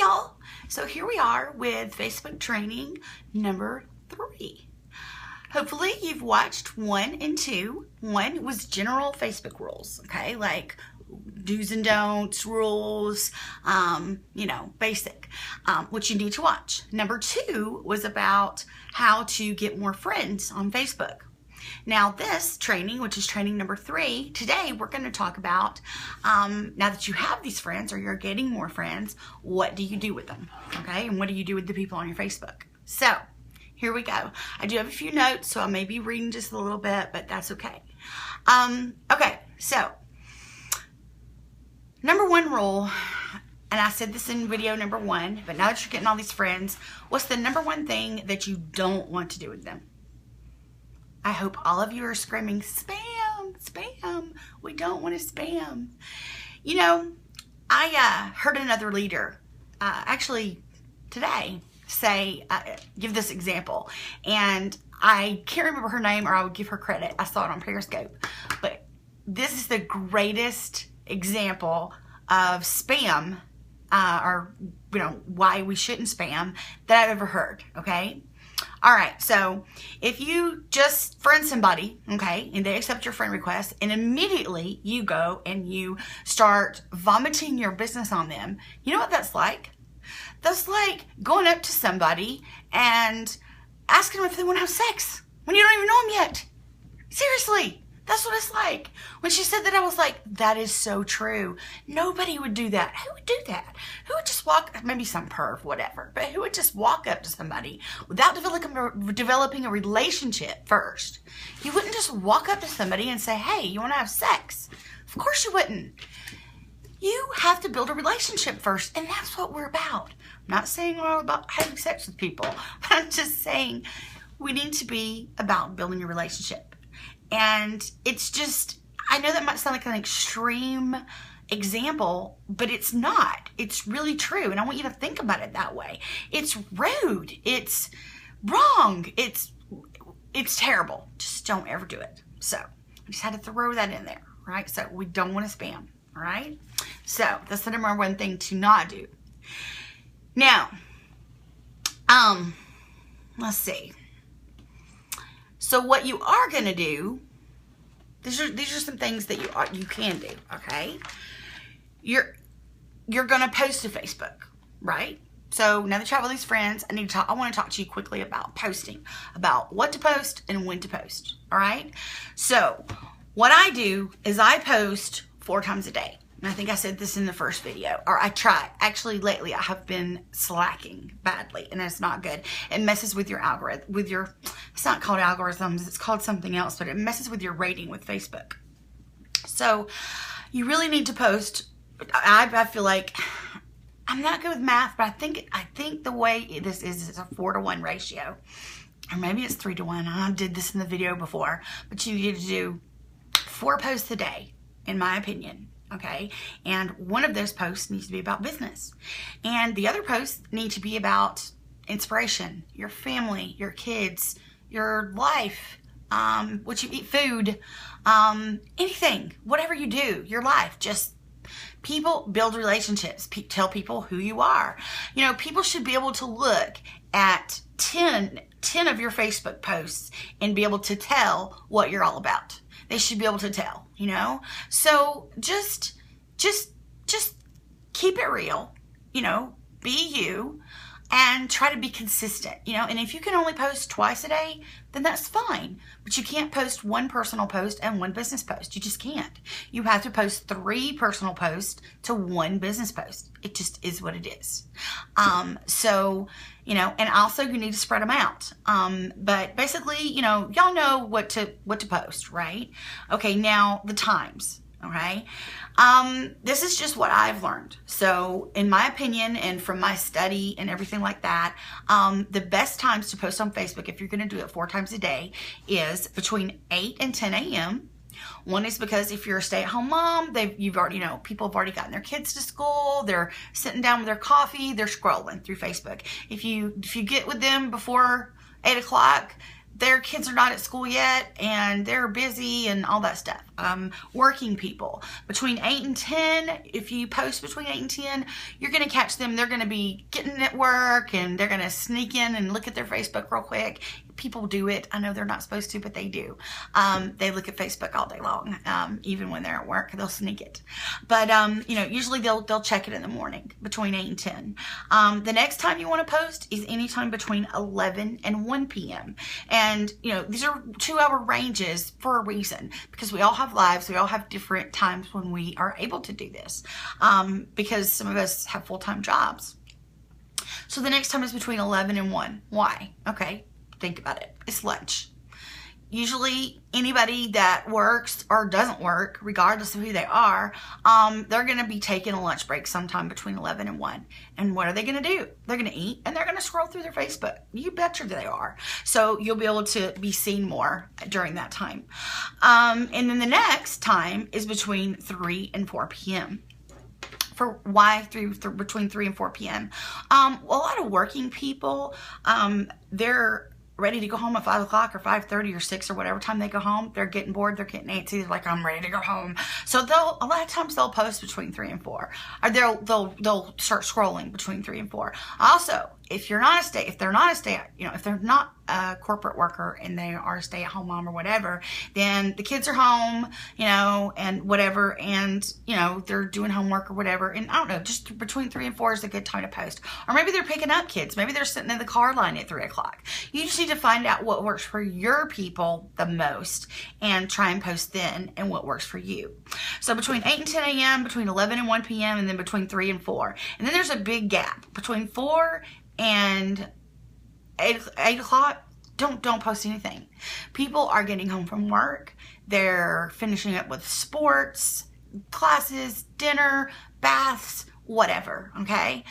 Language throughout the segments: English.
Hi y'all. So here we are with Facebook training number 3. Hopefully you've watched 1 and 2. 1 was general Facebook rules, okay? Like do's and don'ts, rules, basic, which you need to watch. Number 2 was about how to get more friends on Facebook. Now this training, which is training number 3, today we're going to talk about, now that you have these friends or you're getting more friends, what do you do with them, okay? And what do you do with the people on your Facebook? So here we go. I do have a few notes, so I may be reading just a little bit, but that's okay. Okay, so number 1 rule, and I said this in video number 1, but now that you're getting all these friends, what's the number 1 thing that you don't want to do with them? I hope all of you are screaming, spam, spam. We don't want to spam. You know, I heard another leader actually today say, give this example. And I can't remember her name, or I would give her credit. I saw it on Periscope. But this is the greatest example of spam, or, why we shouldn't spam that I've ever heard, okay? All right, so if you just friend somebody, okay, and they accept your friend request, and immediately you go and you start vomiting your business on them, you know what that's like? That's like going up to somebody and asking them if they want to have sex when you don't even know them yet. Seriously, that's what it's like. When she said that, I was like, that is so true. Nobody would do that. Who would do that? Who would just walk, maybe some perv, whatever, but who would just walk up to somebody without developing a relationship first? You wouldn't just walk up to somebody and say, hey, you want to have sex? Of course you wouldn't. You have to build a relationship first, and that's what we're about. I'm not saying we're all about having sex with people, but I'm just saying we need to be about building a relationship. And it's just, I know that might sound like an extreme example, but it's not. It's really true. And I want you to think about it that way. It's rude. It's wrong. It's terrible. Just don't ever do it. So I just had to throw that in there, right? So we don't want to spam, all right? So that's the number 1 thing to not do. Now, let's see. So what you are going to do, these are some things that you can do, okay? You're going to post to Facebook, right? So now that you have all these friends, I want to talk to you quickly about posting, about what to post and when to post, all right? So what I do is I post 4 times a day. And I think I said this in the first video, or I try. Actually, lately I have been slacking badly, and it's not good. It messes with your algorithm, it's not called algorithms, it's called something else, but it messes with your rating with Facebook. So you really need to post. I feel like, I'm not good with math, but I think the way this is a 4-to-1 ratio, or maybe it's 3-to-1. I did this in the video before, but you need to do 4 posts a day, in my opinion. Okay, and one of those posts needs to be about business, and the other posts need to be about inspiration, your family, your kids, your life, what you eat, food, anything, whatever you do, your life. Just people build relationships. Tell people who you are. You know, people should be able to look at 10 of your Facebook posts and be able to tell what you're all about. They should be able to tell, So just keep it real, be you, and try to be consistent, and if you can only post twice a day, then that's fine. But you can't post 1 personal post and 1 business post. You just can't. You have to post 3 personal posts to 1 business post. It just is what it is. So, and also you need to spread them out. But basically, y'all know what to post, right? Okay, now the times. Okay, this is just what I've learned. So in my opinion, and from my study and everything like that, the best times to post on Facebook, if you're going to do it 4 times a day, is between 8 and 10 a.m. One is because if you're a stay-at-home mom, people have already gotten their kids to school, they're sitting down with their coffee, they're scrolling through Facebook. If you get with them before 8 o'clock, their kids are not at school yet and they're busy and all that stuff. Working people between 8 and 10, if you post between 8 and 10, you're going to catch them. They're going to be getting at work and they're going to sneak in and look at their Facebook real quick. People do it. I know they're not supposed to, but they do. They look at Facebook all day long. Even when they're at work, they'll sneak it. But, you know, usually they'll check it in the morning between 8 and 10. The next time you want to post is anytime between 11 and 1 p.m. And, you know, these are 2-hour ranges for a reason, because we all have lives. We all have different times when we are able to do this, because some of us have full-time jobs. So the next time is between 11 and 1. Why? Okay. Think about it. It's lunch. Usually anybody that works or doesn't work, regardless of who they are, they're going to be taking a lunch break sometime between 11 and 1. And what are they going to do? They're going to eat and they're going to scroll through their Facebook. You betcha they are. So you'll be able to be seen more during that time. And then the next time is between 3 and 4 p.m. For why between 3 and 4 p.m.? A lot of working people, they're ready to go home at 5 o'clock or 5:30 or 6 or whatever time they go home. They're getting bored. They're getting antsy. They're like, I'm ready to go home. So a lot of times they'll post between 3 and 4, or they'll start scrolling between 3 and 4. Also, if they're not a corporate worker and they are a stay-at-home mom or whatever, then the kids are home, you know, and whatever, and, you know, they're doing homework or whatever, and I don't know, just between 3 and 4 is a good time to post. Or maybe they're picking up kids. Maybe they're sitting in the car line at 3 o'clock. You just need to find out what works for your people the most and try and post then and what works for you. So between 8 and 10 a.m., between 11 and 1 p.m., and then between 3 and 4. And then there's a big gap between 4 and 8 o'clock. Don't post anything. People are getting home from work. They're finishing up with sports, classes, dinner, baths, whatever, okay?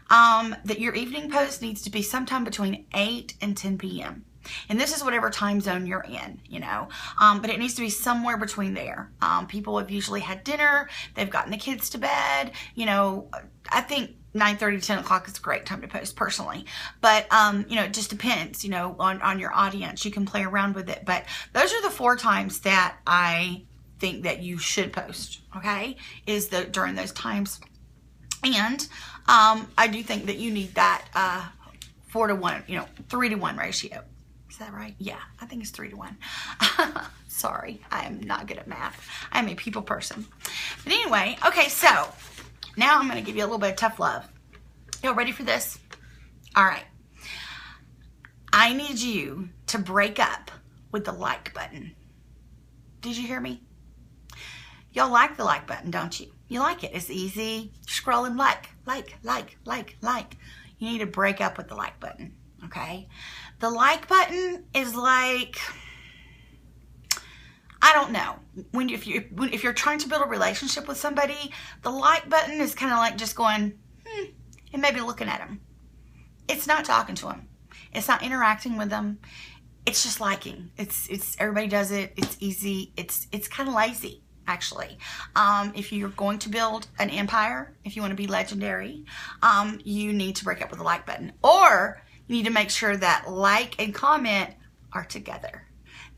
That your evening post needs to be sometime between 8 and 10 p.m. And this is whatever time zone you're in, you know, but it needs to be somewhere between there. People have usually had dinner. They've gotten the kids to bed. You know, I think 9:30 to 10 o'clock is a great time to post personally, but you know, it just depends, you know, on your audience. You can play around with it, but those are the 4 times that I think that you should post, okay, is during those times. And I do think that you need that 4 to 1, you know, 3 to 1 ratio. Is that right? Yeah, I think it's 3 to 1. Sorry, I am not good at math. I am a people person. But anyway, okay, so now I'm going to give you a little bit of tough love. Y'all ready for this? All right. I need you to break up with the like button. Did you hear me? Y'all like the like button, don't you? You like it. It's easy. Scrolling like. You need to break up with the like button, okay? The like button is like, I don't know. If you're trying to build a relationship with somebody, the like button is kind of like just going, and maybe looking at them. It's not talking to them. It's not interacting with them. It's just liking. It's everybody does it. It's easy. It's kind of lazy, actually. If you're going to build an empire, if you want to be legendary, you need to break up with the like button, or you need to make sure that like and comment are together.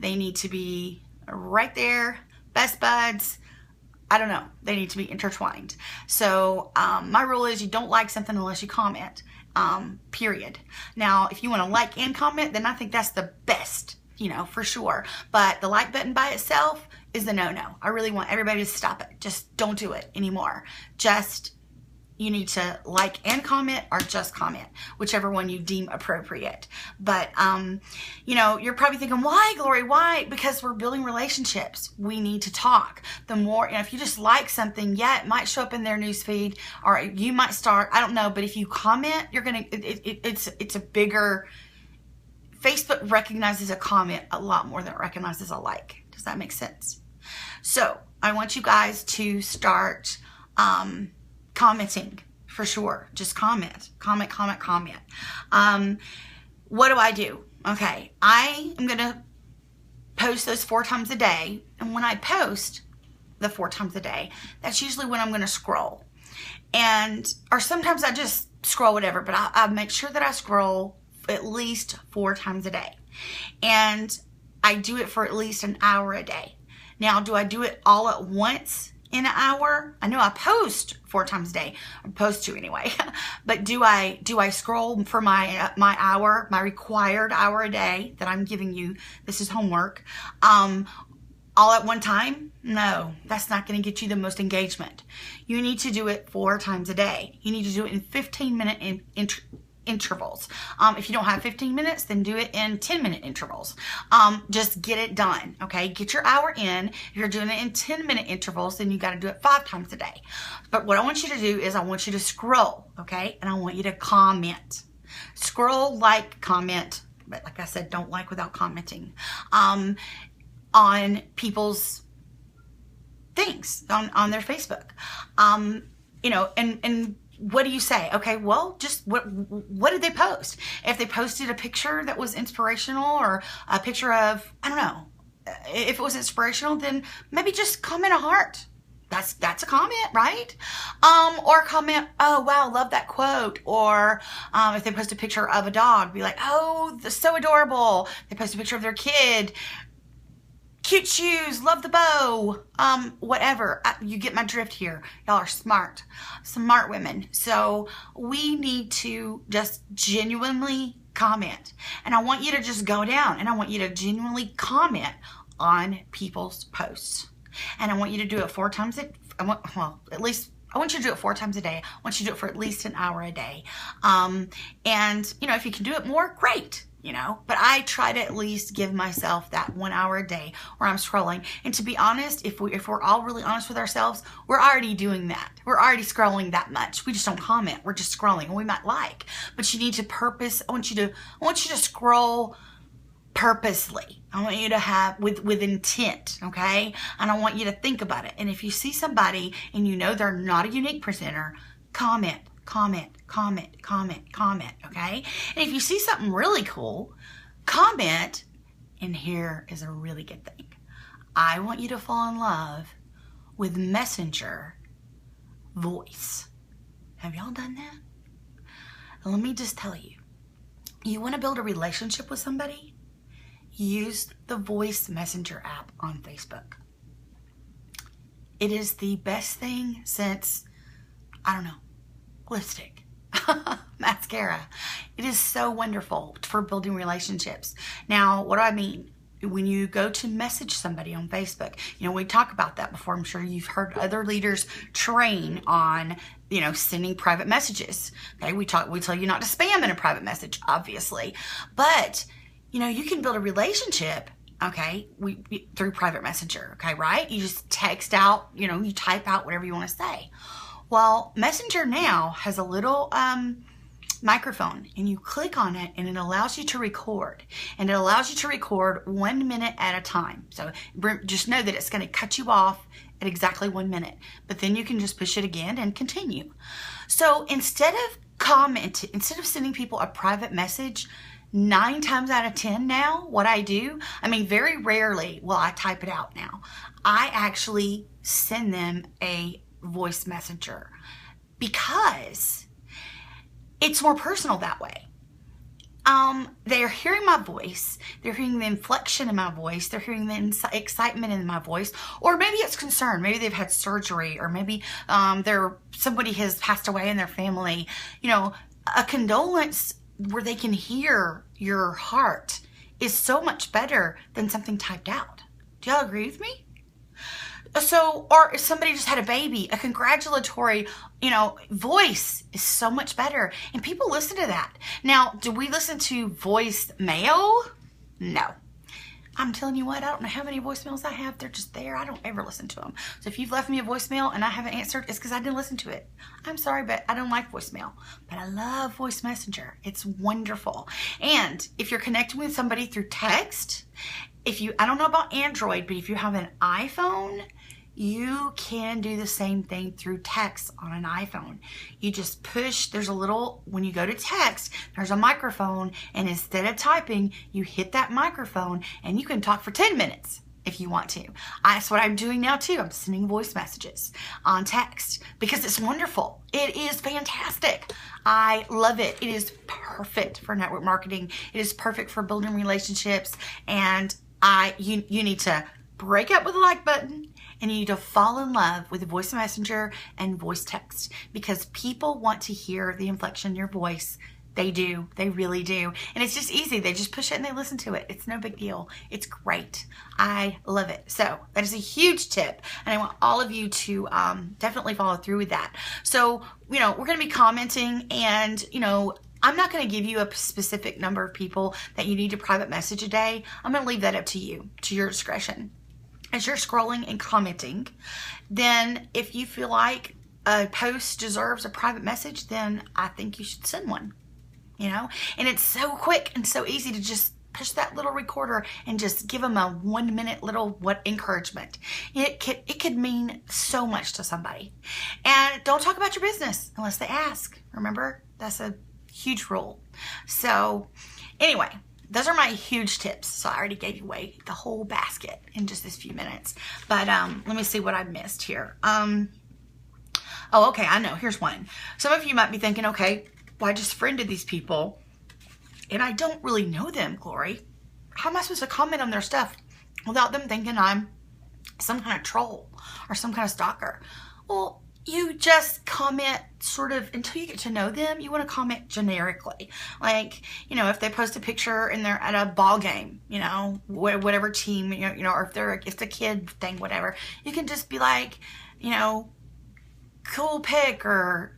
They need to be right there, best buds. I don't know. They need to be intertwined. So my rule is you don't like something unless you comment, period. Now, if you want to like and comment, then I think that's the best, you know, for sure. But the like button by itself is the no-no. I really want everybody to stop it. Just don't do it anymore. Just, you need to like and comment, or just comment, whichever one you deem appropriate. But, you know, you're probably thinking, why, Glory? Why? Because we're building relationships. We need to talk. The more, you know, if you just like something, yeah, it might show up in their newsfeed, or you might start, I don't know, but if you comment, you're going to, it's a bigger, Facebook recognizes a comment a lot more than it recognizes a like. Does that make sense? So I want you guys to start, commenting for sure. Just comment. What do I do? Okay, I am going to post those 4 times a day. And when I post the 4 times a day, that's usually when I'm going to scroll. Or sometimes I just scroll whatever, but I make sure that I scroll at least 4 times a day. And I do it for at least an hour a day. Now, do I do it all at once in an hour? I know I post 4 times a day, or post 2 anyway. But do I scroll for my hour, my required hour a day that I'm giving you? This is homework. All at one time? No, that's not going to get you the most engagement. You need to do it 4 times a day. You need to do it in 15-minute intervals. If you don't have 15 minutes, then do it in 10-minute intervals. Just get it done, okay? Get your hour in. If you're doing it in 10-minute intervals, then you got to do it 5 times a day. But what I want you to do is I want you to scroll, okay? And I want you to comment. Scroll, like, comment. But like I said, don't like without commenting. On people's things on their Facebook. You know, and what do you say? Okay, well, just what did they post? If they posted a picture that was inspirational, or a picture of, I don't know, if it was inspirational, then maybe just comment a heart. That's a comment, right? Or comment, oh wow, love that quote. Or if they post a picture of a dog, be like, oh, that's so adorable. They post a picture of their kid, cute shoes, love the bow, whatever. You get my drift here. Y'all are smart women. So we need to just genuinely comment. And I want you to just go down and I want you to genuinely comment on people's posts. And I want you to do it 4 times I want you to do it 4 times a day. I want you to do it for at least an hour a day. And, you know, if you can do it more, great. You know, but I try to at least give myself that 1 hour a day where I'm scrolling. And to be honest, if we're all really honest with ourselves, we're already doing that. We're already scrolling that much. We just don't comment. We're just scrolling, and we might like. But you need to purpose. I want you to scroll purposely. I want you to have with intent, okay? And I want you to think about it. And if you see somebody and you know they're not a unique presenter, comment, okay? And if you see something really cool, comment. And here is a really good thing. I want you to fall in love with Messenger voice. Have y'all done that? Let me just tell you, you want to build a relationship with somebody? Use the Voice Messenger app on Facebook. It is the best thing since, I don't know, lipstick, mascara. It is so wonderful for building relationships. Now, what do I mean? When you go to message somebody on Facebook, you know, we talk about that before. I'm sure you've heard other leaders train on, you know, sending private messages. Okay, we tell you not to spam in a private message, obviously, but you know, you can build a relationship, okay, through private messenger, okay, right? You just text out, you know, you type out whatever you want to say. Well, Messenger now has a little microphone, and you click on it, and it allows you to record. And it allows you to record 1 minute at a time. So just know that it's going to cut you off at exactly 1 minute. But then you can just push it again and continue. So instead of sending people a private message, 9 times out of 10 now, what I do, I mean, very rarely will I type it out now. I actually send them a voice messenger because it's more personal that way. They're hearing my voice. They're hearing the inflection in my voice. They're hearing the excitement in my voice. Or maybe it's concern. Maybe they've had surgery, or maybe somebody has passed away in their family. You know, a condolence where they can hear your heart is so much better than something typed out. Do y'all agree with me? So, or if somebody just had a baby, a congratulatory, you know, voice is so much better. And people listen to that. Now, do we listen to voicemail? No. I'm telling you what, I don't know how many voicemails I have. They're just there. I don't ever listen to them. So if you've left me a voicemail and I haven't answered, it's because I didn't listen to it. I'm sorry, but I don't like voicemail. But I love Voice Messenger. It's wonderful. And if you're connecting with somebody through text, I don't know about Android, but if you have an iPhone, you can do the same thing through text on an iPhone. You just push, when you go to text, there's a microphone, and instead of typing, you hit that microphone, and you can talk for 10 minutes if you want to. That's what I'm doing now too. I'm sending voice messages on text because it's wonderful. It is fantastic. I love it. It is perfect. perfect for network marketing. It is perfect for building relationships. And you need to break up with the like button, and you need to fall in love with voice messenger and voice text, because people want to hear the inflection in your voice. They do. They really do. And it's just easy. They just push it and they listen to it. It's no big deal. It's great. I love it. So that is a huge tip. And I want all of you to definitely follow through with that. So, we're going to be commenting, and, I'm not going to give you a specific number of people that you need to private message a day. I'm going to leave that up to you, to your discretion. As you're scrolling and commenting, then if you feel like a post deserves a private message, then I think you should send one. And it's so quick and so easy to just push that little recorder and just give them a 1 minute little encouragement. It could mean so much to somebody. And don't talk about your business unless they ask. Remember, that's a huge rule. So anyway, those are my huge tips. So I already gave away the whole basket in just this few minutes. But let me see what I missed here. Oh, okay, I know. Here's one. Some of you might be thinking, okay, well, I just friended these people and I don't really know them, Glory. How am I supposed to comment on their stuff without them thinking I'm some kind of troll or some kind of stalker? Well, you just comment sort of until you get to know them. You want to comment generically. Like, if they post a picture and they're at a ball game, whatever team, or if it's a kid thing, whatever, you can just be like, cool pic, or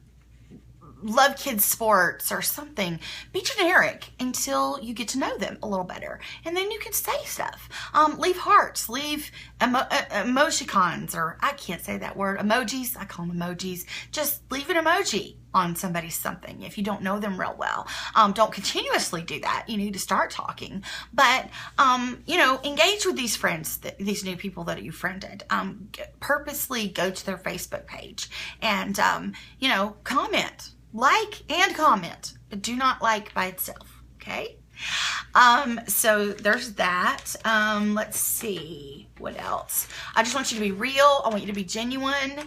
love kids sports, or something. Be generic until you get to know them a little better, and then you can say stuff. Leave hearts, leave emojicons, or I can't say that word, emojis. I call them emojis. Just leave an emoji on somebody's something if you don't know them real well. Don't continuously do that. You need to start talking, but engage with these friends, these new people that you friended. Purposely go to their Facebook page and comment. Like and comment, but do not like by itself, okay? So there's that. Let's see, what else? I just want you to be real. I want you to be genuine.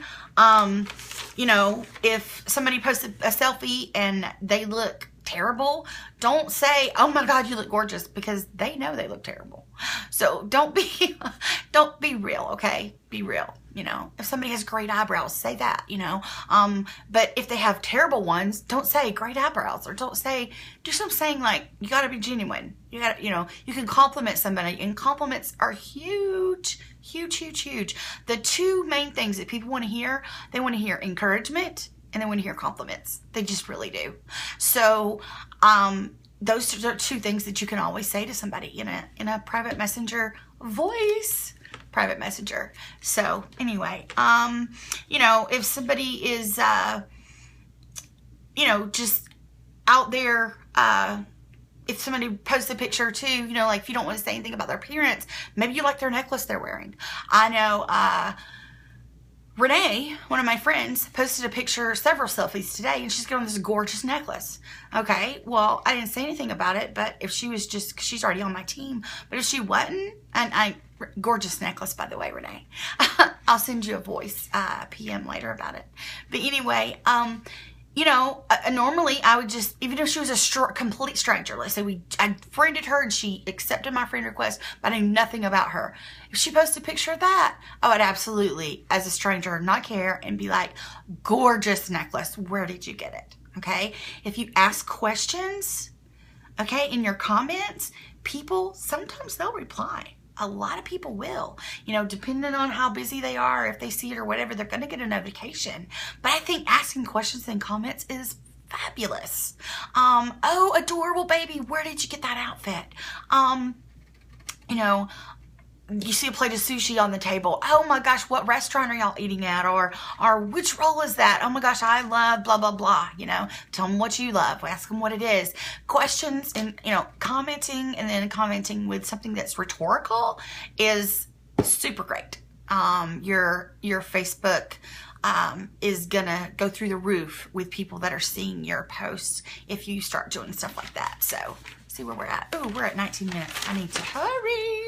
If somebody posts a selfie and they look terrible, don't say, oh my God, you look gorgeous, because they know they look terrible. So don't be real, okay? Be real. If somebody has great eyebrows, say that, but if they have terrible ones, don't say great eyebrows, or do something saying like, you got to be genuine. You got to, you can compliment somebody, and compliments are huge, huge, huge, huge. The two main things that people want to hear, they want to hear encouragement, and they want to hear compliments. They just really do. So, those are two things that you can always say to somebody in a private messenger voice. Private messenger. So anyway, if somebody is, just out there, if somebody posts a picture too, like if you don't want to say anything about their appearance, maybe you like their necklace they're wearing. I know, Renee, one of my friends, posted a picture, several selfies today, and she's got on this gorgeous necklace. Okay, well, I didn't say anything about it, but if she was just, cause she's already on my team, but if she wasn't, gorgeous necklace, by the way, Renee. I'll send you a voice PM later about it. But anyway, normally I would just, even if she was a complete stranger, let's say I friended her and she accepted my friend request, but I knew nothing about her. If she posted a picture of that, I would absolutely, as a stranger, not care and be like, gorgeous necklace, where did you get it? Okay. If you ask questions, okay, in your comments, people, sometimes they'll reply. A lot of people will, depending on how busy they are, if they see it or whatever, they're going to get a notification. But I think asking questions in comments is fabulous. Oh, adorable baby, where did you get that outfit? You see a plate of sushi on the table. Oh my gosh, what restaurant are y'all eating at? Or which roll is that? Oh my gosh, I love blah, blah, blah. Tell them what you love. Ask them what it is. Questions and, commenting, and then commenting with something that's rhetorical is super great. Your Facebook is gonna go through the roof with people that are seeing your posts if you start doing stuff like that. So see where we're at. Oh, we're at 19 minutes. I need to hurry.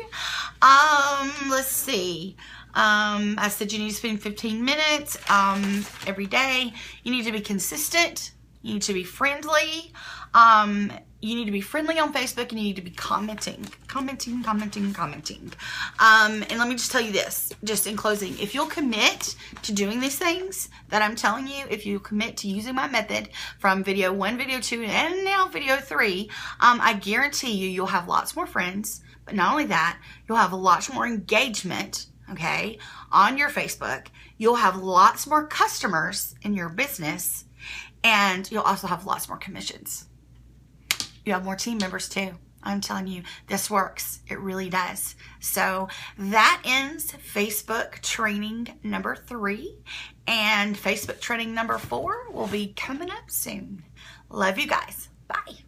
Let's see. I said you need to spend 15 minutes every day. You need to be consistent. You need to be friendly. You need to be friendly on Facebook, and you need to be commenting. And let me just tell you this, just in closing, if you'll commit to doing these things that I'm telling you, if you commit to using my method from video 1, video 2, and now video 3, I guarantee you'll have lots more friends. But not only that, you'll have lots more engagement, okay, on your Facebook. You'll have lots more customers in your business, and you'll also have lots more commissions. You have more team members too. I'm telling you, this works. It really does. So that ends Facebook training number 3, and Facebook training number 4 will be coming up soon. Love you guys. Bye.